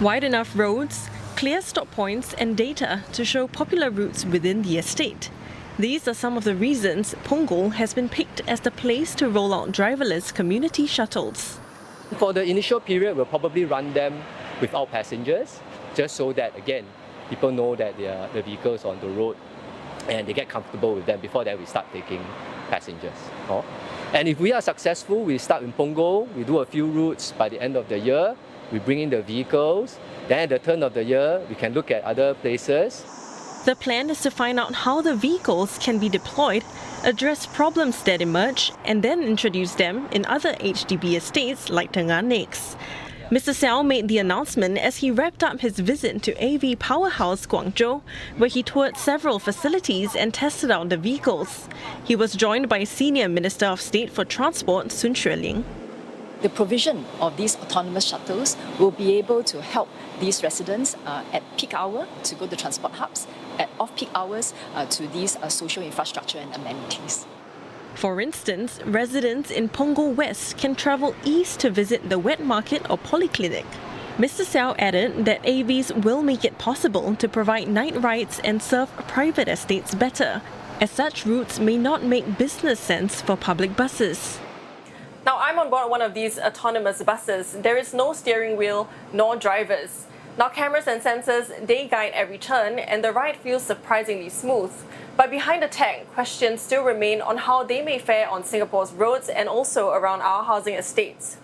Wide enough roads, clear stop points and data to show popular routes within the estate. These are some of the reasons Punggol has been picked as the place to roll out driverless community shuttles. For the initial period, we'll probably run them without passengers, just so that, again, people know that the vehicles on the road and they get comfortable with them. Before that, we start taking passengers. And if we are successful, we start in Punggol, we do a few routes. By the end of the year, we bring in the vehicles. Then at the turn of the year, we can look at other places. The plan is to find out how the vehicles can be deployed, address problems that emerge, and then introduce them in other HDB estates like Tengah next. Mr. Siow made the announcement as he wrapped up his visit to AV powerhouse Guangzhou, where he toured several facilities and tested out the vehicles. He was joined by Senior Minister of State for Transport, Sun Xueling. The provision of these autonomous shuttles will be able to help these residents at peak hour to go to transport hubs, at off-peak hours to these social infrastructure and amenities. For instance, residents in Punggol West can travel east to visit the wet market or polyclinic. Mr. Siow added that AVs will make it possible to provide night rides and serve private estates better, as such routes may not make business sense for public buses. Now, I'm on board one of these autonomous buses. There is no steering wheel, nor drivers. Now, cameras and sensors, they guide every turn, and the ride feels surprisingly smooth. But behind the tech, questions still remain on how they may fare on Singapore's roads and also around our housing estates.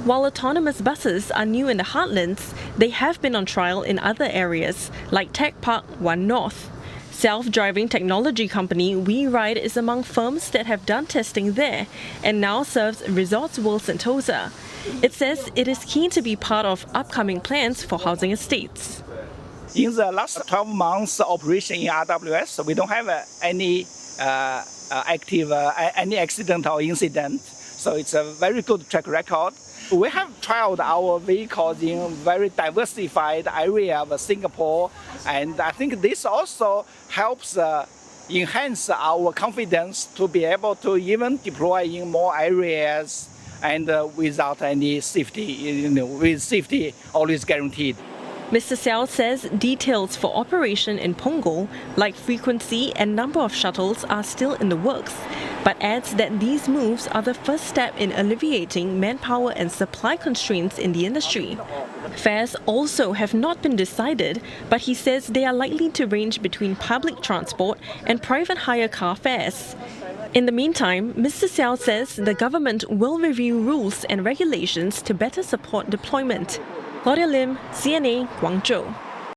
While autonomous buses are new in the heartlands, they have been on trial in other areas, like Tech Park 1 North. Self-driving technology company WeRide is among firms that have done testing there and now serves Resorts World Sentosa. It says it is keen to be part of upcoming plans for housing estates. In the last 12 months operation in RWS, we don't have any any accident or incident. So it's a very good track record. We have trialed our vehicles in very diversified area of Singapore, and I think this also helps enhance our confidence to be able to even deploy in more areas and without any safety, with safety always guaranteed. Mr. Siow says details for operation in Punggol, like frequency and number of shuttles, are still in the works, but adds that these moves are the first step in alleviating manpower and supply constraints in the industry. Fares also have not been decided, but he says they are likely to range between public transport and private hire car fares. In the meantime, Mr. Siow says the government will review rules and regulations to better support deployment. Claudia, CNA, Guangzhou.